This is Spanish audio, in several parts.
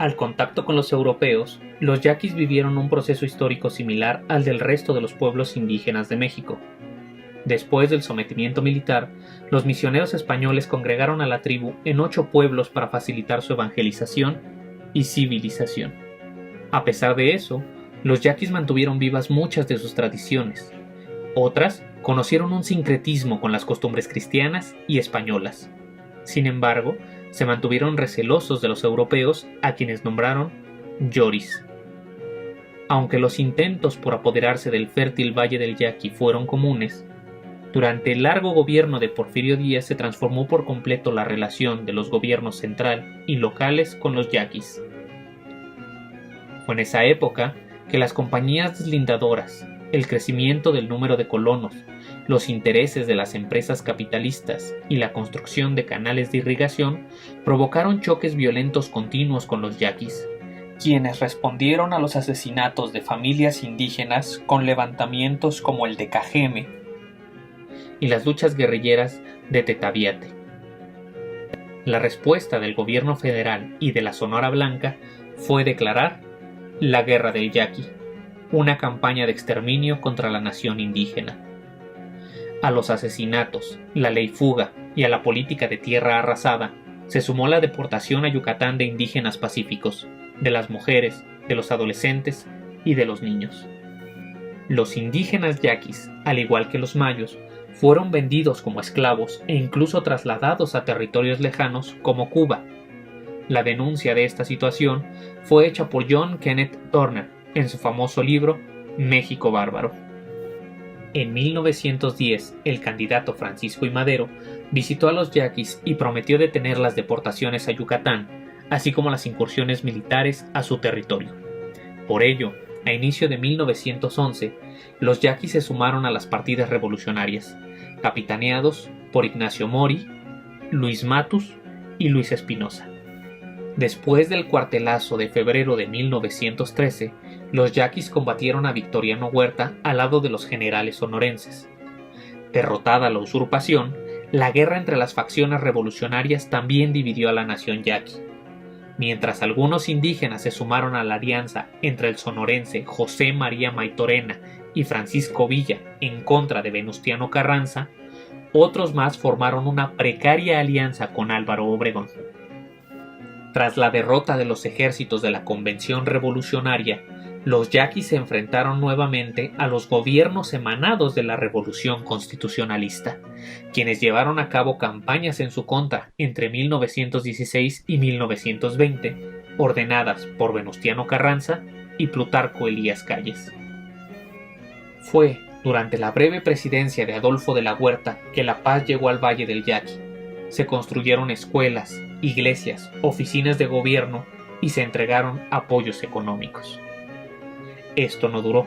Al contacto con los europeos, los yaquis vivieron un proceso histórico similar al del resto de los pueblos indígenas de México. Después del sometimiento militar, los misioneros españoles congregaron a la tribu en 8 pueblos para facilitar su evangelización y civilización. A pesar de eso, los yaquis mantuvieron vivas muchas de sus tradiciones. Otras conocieron un sincretismo con las costumbres cristianas y españolas. Sin embargo, se mantuvieron recelosos de los europeos, a quienes nombraron Lloris. Aunque los intentos por apoderarse del fértil Valle del Yaqui fueron comunes, durante el largo gobierno de Porfirio Díaz se transformó por completo la relación de los gobiernos central y locales con los yaquis. Fue en esa época que las compañías deslindadoras, el crecimiento del número de colonos, los intereses de las empresas capitalistas y la construcción de canales de irrigación provocaron choques violentos continuos con los yaquis, quienes respondieron a los asesinatos de familias indígenas con levantamientos como el de Cajeme y las luchas guerrilleras de Tetaviate. La respuesta del gobierno federal y de la Sonora Blanca fue declarar la Guerra del Yaqui, una campaña de exterminio contra la nación indígena. A los asesinatos, la ley fuga y a la política de tierra arrasada se sumó la deportación a Yucatán de indígenas pacíficos, de las mujeres, de los adolescentes y de los niños. Los indígenas yaquis, al igual que los mayos, fueron vendidos como esclavos e incluso trasladados a territorios lejanos como Cuba. La denuncia de esta situación fue hecha por John Kenneth Turner en su famoso libro México Bárbaro. En 1910, el candidato Francisco I. Madero visitó a los yaquis y prometió detener las deportaciones a Yucatán, así como las incursiones militares a su territorio. Por ello, a inicio de 1911, los yaquis se sumaron a las partidas revolucionarias, capitaneados por Ignacio Mori, Luis Matus y Luis Espinosa. Después del cuartelazo de febrero de 1913, los yaquis combatieron a Victoriano Huerta al lado de los generales sonorenses. Derrotada la usurpación, la guerra entre las facciones revolucionarias también dividió a la nación yaqui. Mientras algunos indígenas se sumaron a la alianza entre el sonorense José María Maytorena y Francisco Villa en contra de Venustiano Carranza, otros más formaron una precaria alianza con Álvaro Obregón. Tras la derrota de los ejércitos de la Convención Revolucionaria, los yaquis se enfrentaron nuevamente a los gobiernos emanados de la Revolución Constitucionalista, quienes llevaron a cabo campañas en su contra entre 1916 y 1920, ordenadas por Venustiano Carranza y Plutarco Elías Calles. Fue durante la breve presidencia de Adolfo de la Huerta que la paz llegó al Valle del Yaqui. Se construyeron escuelas, iglesias, oficinas de gobierno y se entregaron apoyos económicos. Esto no duró,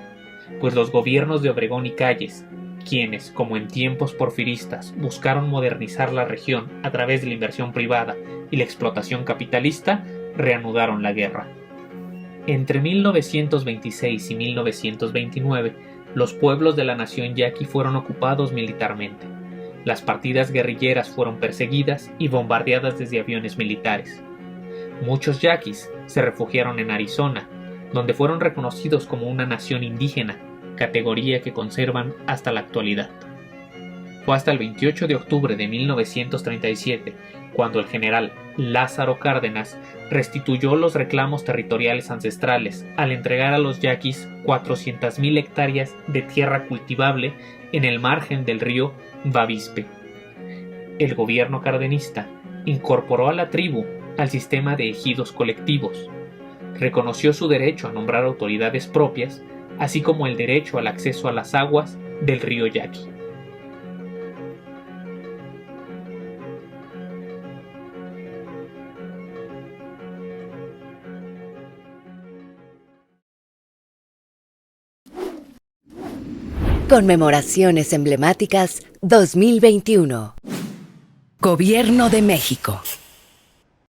pues los gobiernos de Obregón y Calles, quienes, como en tiempos porfiristas, buscaron modernizar la región a través de la inversión privada y la explotación capitalista, reanudaron la guerra. Entre 1926 y 1929, los pueblos de la nación yaqui fueron ocupados militarmente. Las partidas guerrilleras fueron perseguidas y bombardeadas desde aviones militares. Muchos yaquis se refugiaron en Arizona, donde fueron reconocidos como una nación indígena, categoría que conservan hasta la actualidad. Fue hasta el 28 de octubre de 1937 cuando el general Lázaro Cárdenas restituyó los reclamos territoriales ancestrales al entregar a los yaquis 400,000 hectáreas de tierra cultivable en el margen del río Bavispe. El gobierno cardenista incorporó a la tribu al sistema de ejidos colectivos, reconoció su derecho a nombrar autoridades propias, así como el derecho al acceso a las aguas del río Yaqui. Conmemoraciones emblemáticas 2021. Gobierno de México.